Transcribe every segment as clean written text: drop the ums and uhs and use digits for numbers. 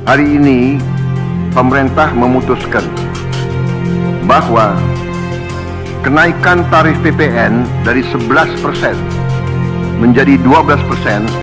Hari ini pemerintah memutuskan bahwa kenaikan tarif PPN dari 11% menjadi 12%.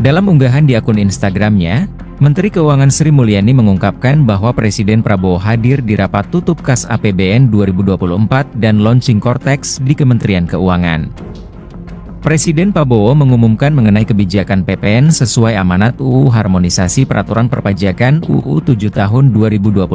Dalam unggahan di akun Instagramnya, Menteri Keuangan Sri Mulyani mengungkapkan bahwa Presiden Prabowo hadir di rapat tutup kas APBN 2024 dan launching Cortex di Kementerian Keuangan. Presiden Prabowo mengumumkan mengenai kebijakan PPN sesuai amanat UU Harmonisasi Peraturan Perpajakan UU 7 Tahun 2021.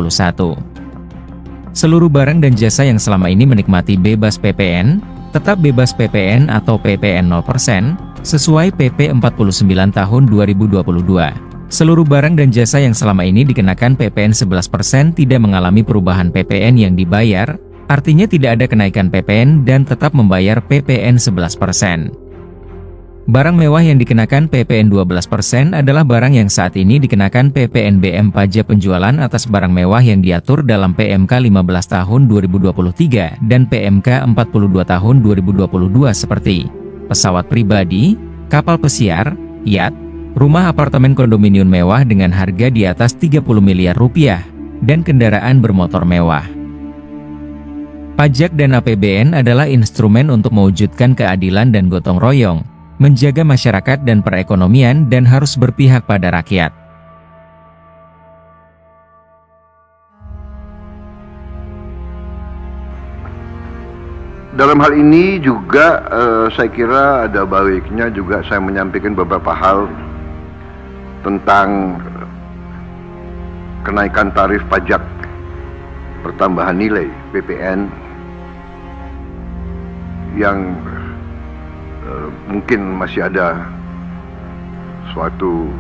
Seluruh barang dan jasa yang selama ini menikmati bebas PPN, tetap bebas PPN atau PPN 0%, sesuai PP 49 Tahun 2022. Seluruh barang dan jasa yang selama ini dikenakan PPN 11% tidak mengalami perubahan PPN yang dibayar, artinya tidak ada kenaikan PPN dan tetap membayar PPN 11%. Barang mewah yang dikenakan PPN 12% adalah barang yang saat ini dikenakan PPNBM pajak penjualan atas barang mewah yang diatur dalam PMK 15 Tahun 2023 dan PMK 42 Tahun 2022 seperti pesawat pribadi, kapal pesiar, yacht, rumah apartemen kondominium mewah dengan harga di atas 30 miliar rupiah, dan kendaraan bermotor mewah. Pajak dan APBN adalah instrumen untuk mewujudkan keadilan dan gotong royong, menjaga masyarakat dan perekonomian dan harus berpihak pada rakyat. Dalam hal ini juga saya kira ada baiknya juga saya menyampaikan beberapa hal tentang kenaikan tarif pajak pertambahan nilai PPN yang mungkin masih ada suatu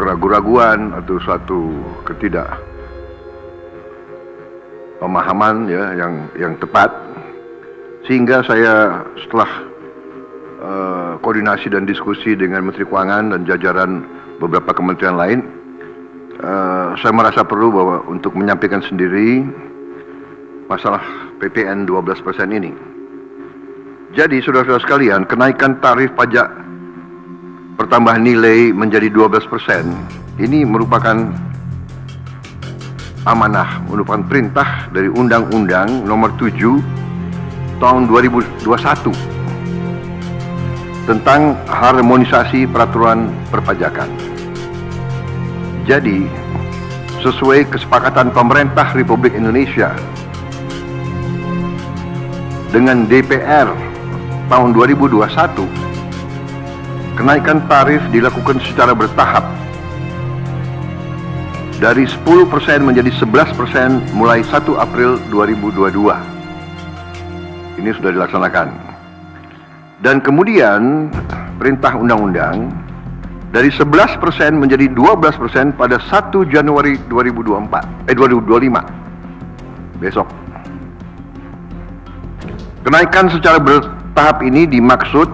keraguan-raguan atau suatu ketidakpemahaman ya yang tepat, sehingga saya setelah koordinasi dan diskusi dengan Menteri Keuangan dan jajaran beberapa kementerian lain, saya merasa perlu bahwa untuk menyampaikan sendiri masalah PPN 12% ini. Jadi saudara-saudara sekalian, kenaikan tarif pajak pertambahan nilai menjadi 12% ini merupakan amanah, merupakan perintah dari Undang-Undang Nomor 7 Tahun 2021 tentang harmonisasi peraturan perpajakan. Jadi, sesuai kesepakatan pemerintah Republik Indonesia dengan DPR tahun 2021, kenaikan tarif dilakukan secara bertahap dari 10% menjadi 11% mulai 1 April 2022. Ini sudah dilaksanakan. Dan kemudian perintah undang-undang dari 11% menjadi 12% pada 1 Januari 2025 besok. Kenaikan secara bertahap ini dimaksud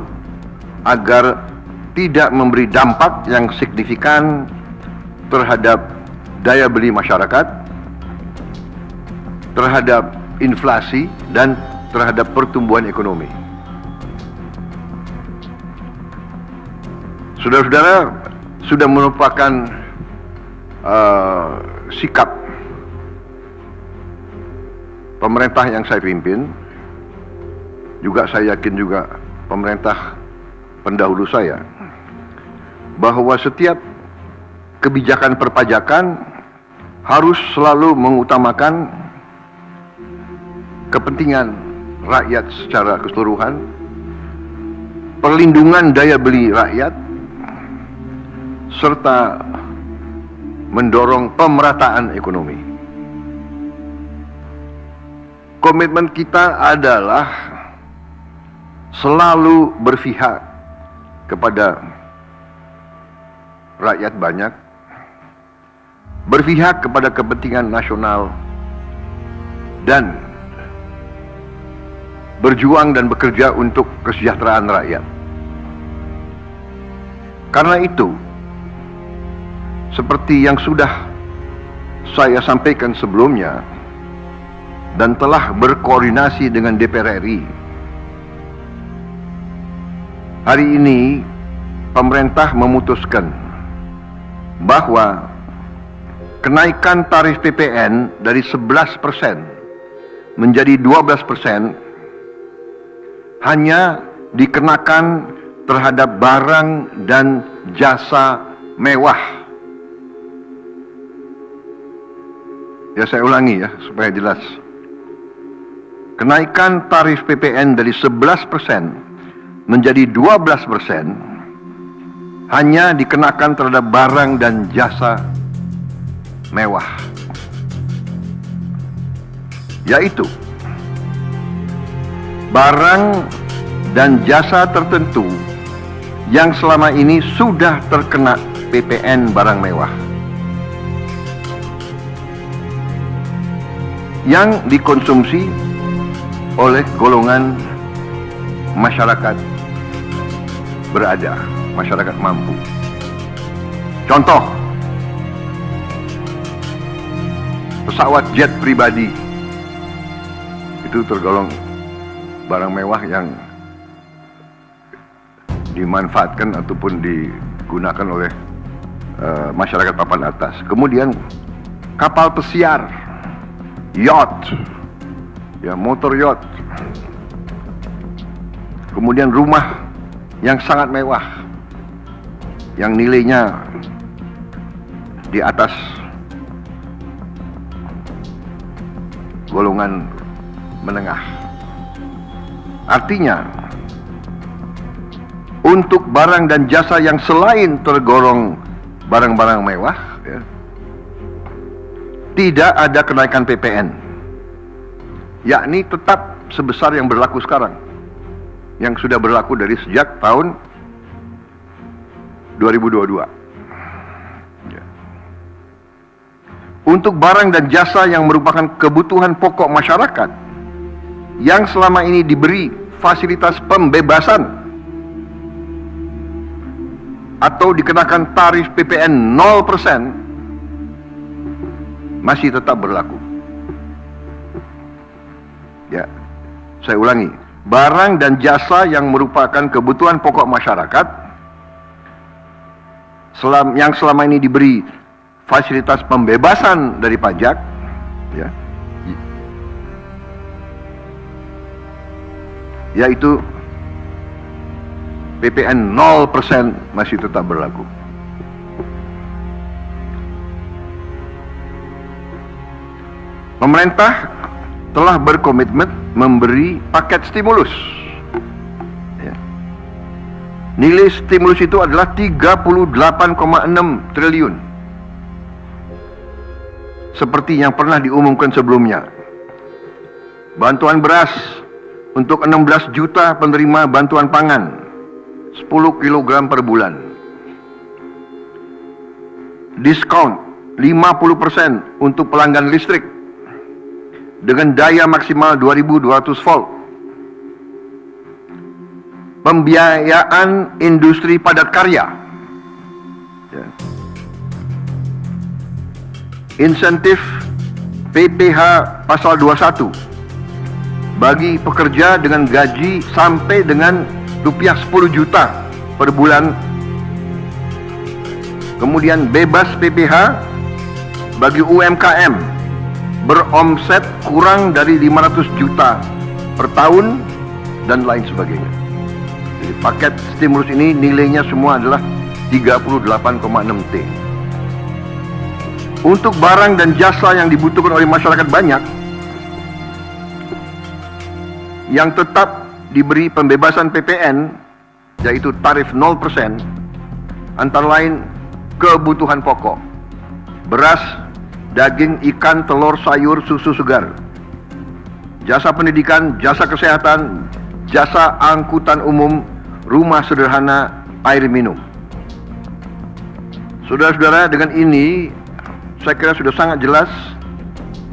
agar tidak memberi dampak yang signifikan terhadap daya beli masyarakat, terhadap inflasi, dan terhadap pertumbuhan ekonomi. Saudara-saudara, sudah merupakan sikap pemerintah yang saya pimpin, juga saya yakin juga pemerintah pendahulu saya, bahwa setiap kebijakan perpajakan harus selalu mengutamakan kepentingan rakyat secara keseluruhan, perlindungan daya beli rakyat, serta mendorong pemerataan ekonomi. Komitmen kita adalah selalu berpihak kepada rakyat banyak, berpihak kepada kepentingan nasional, dan berjuang dan bekerja untuk kesejahteraan rakyat. Karena itu, seperti yang sudah saya sampaikan sebelumnya, dan telah berkoordinasi dengan DPR RI. Hari ini pemerintah memutuskan bahwa kenaikan tarif PPN dari 11% menjadi 12% hanya dikenakan terhadap barang dan jasa mewah. Ya, saya ulangi ya supaya jelas. Kenaikan tarif PPN dari 11% menjadi 12% hanya dikenakan terhadap barang dan jasa mewah, yaitu barang dan jasa tertentu yang selama ini sudah terkena PPN barang mewah, yang dikonsumsi oleh golongan masyarakat berada, masyarakat mampu. Contoh, pesawat jet pribadi itu tergolong barang mewah yang dimanfaatkan ataupun digunakan oleh masyarakat papan atas. Kemudian kapal pesiar, yacht, ya, motor yacht. Kemudian rumah yang sangat mewah, yang nilainya di atas golongan menengah. Artinya, untuk barang dan jasa yang selain tergolong barang-barang mewah, ya, tidak ada kenaikan PPN, yakni tetap sebesar yang berlaku sekarang, yang sudah berlaku dari sejak tahun 2022. Ya. Untuk barang dan jasa yang merupakan kebutuhan pokok masyarakat, yang selama ini diberi fasilitas pembebasan atau dikenakan tarif PPN 0%, masih tetap berlaku. Ya, saya ulangi, barang dan jasa yang merupakan kebutuhan pokok masyarakat yang selama ini diberi fasilitas pembebasan dari pajak, ya, yaitu PPN 0% masih tetap berlaku. Pemerintah telah berkomitmen memberi paket stimulus. Ya. Nilai stimulus itu adalah 38,6 triliun. Seperti yang pernah diumumkan sebelumnya. Bantuan beras untuk 16 juta penerima bantuan pangan, 10 kg per bulan. Diskon 50% untuk pelanggan listrik dengan daya maksimal 2200 volt. Pembiayaan industri padat karya. Ya. Insentif PPh pasal 21 bagi pekerja dengan gaji sampai dengan rupiah 10 juta per bulan. Kemudian bebas PPh bagi UMKM beromset kurang dari 500 juta per tahun dan lain sebagainya. Jadi paket stimulus ini nilainya semua adalah 38,6 T. Untuk barang dan jasa yang dibutuhkan oleh masyarakat banyak, yang tetap diberi pembebasan PPN, yaitu tarif 0%, antara lain kebutuhan pokok, beras, daging, ikan, telur, sayur, susu segar, jasa pendidikan, jasa kesehatan, jasa angkutan umum, rumah sederhana, air minum. Saudara-saudara, dengan ini saya kira sudah sangat jelas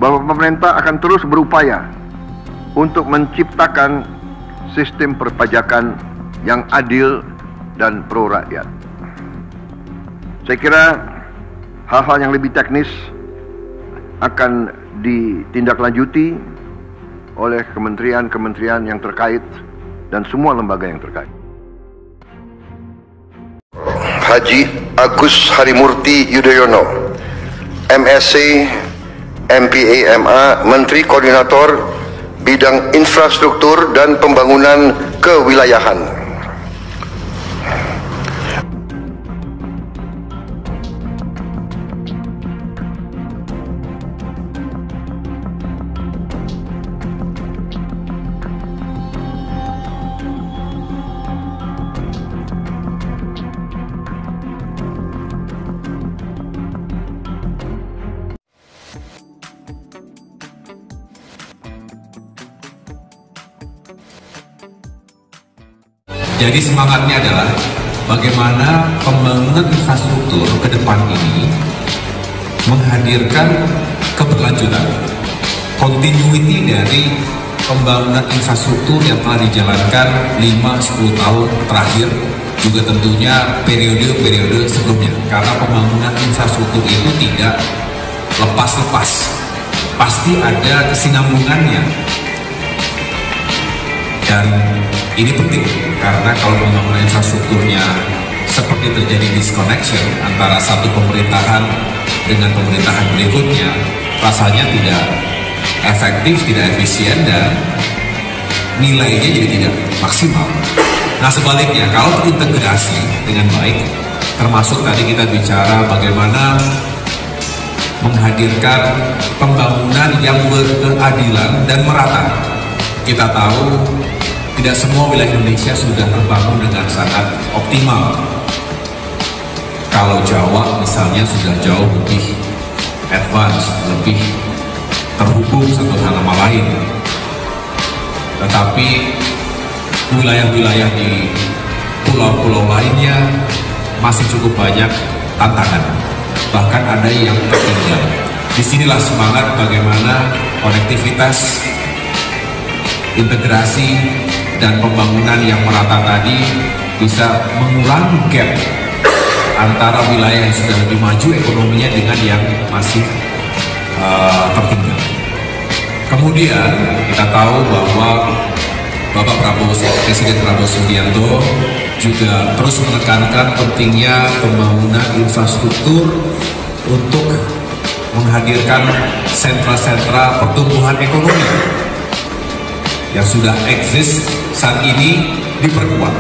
bahwa pemerintah akan terus berupaya untuk menciptakan sistem perpajakan yang adil dan pro rakyat. Saya kira hal-hal yang lebih teknis akan ditindaklanjuti oleh kementerian-kementerian yang terkait dan semua lembaga yang terkait. Haji Agus Harimurti Yudhoyono, MSc, MPA, MA, Menteri Koordinator Bidang Infrastruktur dan Pembangunan Kewilayahan. Jadi semangatnya adalah bagaimana pembangunan infrastruktur ke depan ini menghadirkan keberlanjutan, continuity dari pembangunan infrastruktur yang telah dijalankan 5-10 tahun terakhir, juga tentunya periode-periode sebelumnya. Karena pembangunan infrastruktur itu tidak lepas-lepas, pasti ada kesinambungannya. Dan ini penting karena kalau pembangunan infrastrukturnya seperti terjadi disconnection antara satu pemerintahan dengan pemerintahan berikutnya, rasanya tidak efektif, tidak efisien, dan nilainya jadi tidak maksimal. Nah sebaliknya, kalau terintegrasi dengan baik, termasuk tadi kita bicara bagaimana menghadirkan pembangunan yang berkeadilan dan merata. Kita tahu tidak semua wilayah Indonesia sudah terbangun dengan sangat optimal. Kalau Jawa misalnya sudah jauh lebih advance, lebih terhubung satu sama lain. Tetapi wilayah-wilayah di pulau-pulau lainnya masih cukup banyak tantangan. Bahkan ada yang tertinggal. Disinilah semangat bagaimana konektivitas, integrasi, dan pembangunan yang merata tadi bisa mengurangi gap antara wilayah yang sudah lebih maju ekonominya dengan yang masih tertinggal. Kemudian kita tahu bahwa Presiden Prabowo Subianto juga terus menekankan pentingnya pembangunan infrastruktur untuk menghadirkan sentra-sentra pertumbuhan ekonomi yang sudah eksis saat ini diperkuat,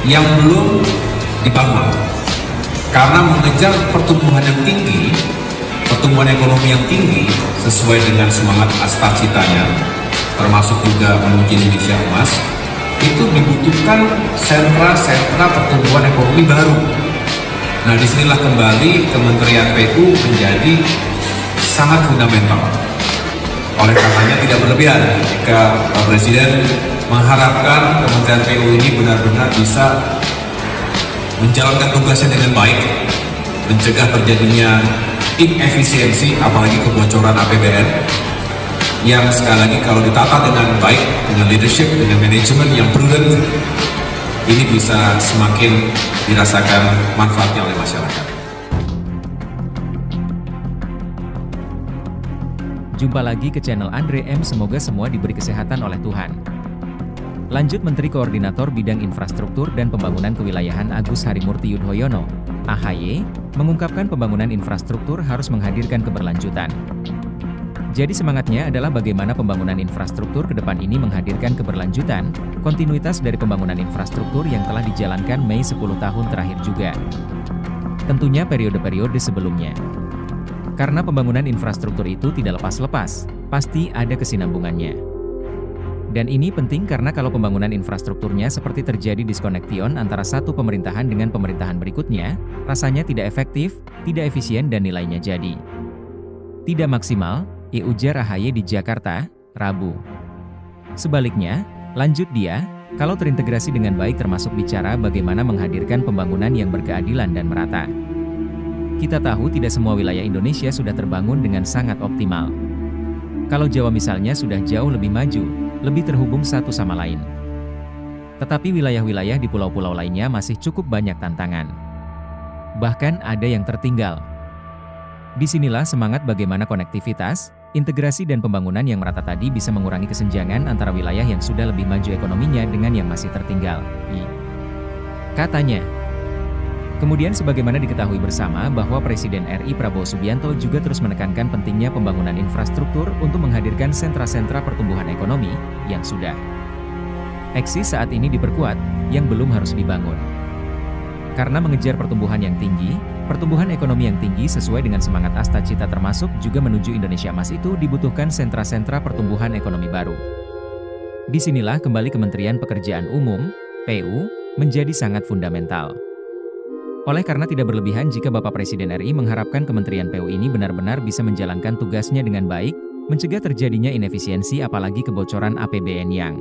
yang belum dibangun. Karena mengejar pertumbuhan yang tinggi, pertumbuhan ekonomi yang tinggi sesuai dengan semangat Astar-Citanya, termasuk juga menuju Indonesia Emas, itu dibutuhkan sentra-sentra pertumbuhan ekonomi baru. Nah, disinilah kembali Kementerian PU menjadi sangat fundamental. Oleh karenanya tidak berlebihan jika Pak Presiden mengharapkan Kementerian PU ini benar-benar bisa menjalankan tugasnya dengan baik, mencegah terjadinya inefisiensi, apalagi kebocoran APBN, yang sekali lagi kalau ditata dengan baik, dengan leadership, dengan manajemen yang prudent, ini bisa semakin dirasakan manfaatnya oleh masyarakat. Jumpa lagi ke channel Andre M. Semoga semua diberi kesehatan oleh Tuhan. Lanjut, Menteri Koordinator Bidang Infrastruktur dan Pembangunan Kewilayahan Agus Harimurti Yudhoyono, AHY, mengungkapkan pembangunan infrastruktur harus menghadirkan keberlanjutan. Jadi semangatnya adalah bagaimana pembangunan infrastruktur ke depan ini menghadirkan keberlanjutan, kontinuitas dari pembangunan infrastruktur yang telah dijalankan Mei 10 tahun terakhir juga. Tentunya periode-periode sebelumnya. Karena pembangunan infrastruktur itu tidak lepas-lepas, pasti ada kesinambungannya. Dan ini penting karena kalau pembangunan infrastrukturnya seperti terjadi disconnection antara satu pemerintahan dengan pemerintahan berikutnya, rasanya tidak efektif, tidak efisien dan nilainya jadi tidak maksimal, ujar AHY di Jakarta, Rabu. Sebaliknya, lanjut dia, kalau terintegrasi dengan baik termasuk bicara bagaimana menghadirkan pembangunan yang berkeadilan dan merata. Kita tahu tidak semua wilayah Indonesia sudah terbangun dengan sangat optimal. Kalau Jawa misalnya sudah jauh lebih maju, lebih terhubung satu sama lain. Tetapi wilayah-wilayah di pulau-pulau lainnya masih cukup banyak tantangan. Bahkan ada yang tertinggal. Disinilah semangat bagaimana konektivitas, Integrasi dan pembangunan yang merata tadi bisa mengurangi kesenjangan antara wilayah yang sudah lebih maju ekonominya dengan yang masih tertinggal, katanya. Kemudian sebagaimana diketahui bersama bahwa Presiden RI Prabowo Subianto juga terus menekankan pentingnya pembangunan infrastruktur untuk menghadirkan sentra-sentra pertumbuhan ekonomi yang sudah eksis saat ini diperkuat, yang belum harus dibangun. Karena mengejar pertumbuhan yang tinggi, pertumbuhan ekonomi yang tinggi sesuai dengan semangat Asta Cita termasuk juga menuju Indonesia Emas itu dibutuhkan sentra-sentra pertumbuhan ekonomi baru. Disinilah kembali Kementerian Pekerjaan Umum, PU, menjadi sangat fundamental. Oleh karena tidak berlebihan jika Bapak Presiden RI mengharapkan Kementerian PU ini benar-benar bisa menjalankan tugasnya dengan baik, mencegah terjadinya inefisiensi apalagi kebocoran APBN yang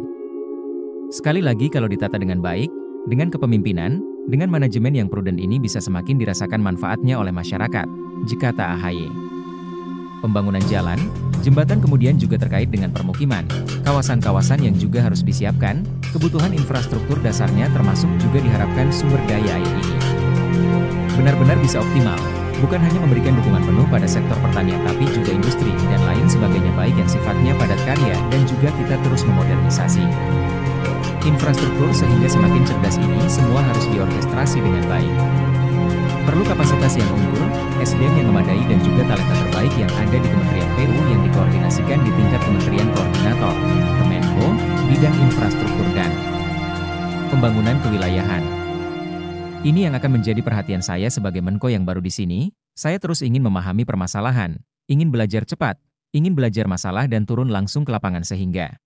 sekali lagi kalau ditata dengan baik, dengan kepemimpinan, dengan manajemen yang prudent ini bisa semakin dirasakan manfaatnya oleh masyarakat, jika tak AHY. Pembangunan jalan, jembatan kemudian juga terkait dengan permukiman, kawasan-kawasan yang juga harus disiapkan, kebutuhan infrastruktur dasarnya termasuk juga diharapkan sumber daya air ini benar-benar bisa optimal, bukan hanya memberikan dukungan penuh pada sektor pertanian tapi juga industri dan lain sebagainya baik yang sifatnya padat karya dan juga kita terus memodernisasi infrastruktur sehingga semakin cerdas ini semua harus diorkestrasi dengan baik. Perlu kapasitas yang unggul, SDM yang memadai dan juga talenta terbaik yang ada di Kementerian PU yang dikoordinasikan di tingkat Kementerian Koordinator, Kemenko, bidang infrastruktur dan pembangunan kewilayahan. Ini yang akan menjadi perhatian saya sebagai Menko yang baru di sini. Saya terus ingin memahami permasalahan, ingin belajar cepat, ingin belajar masalah dan turun langsung ke lapangan sehingga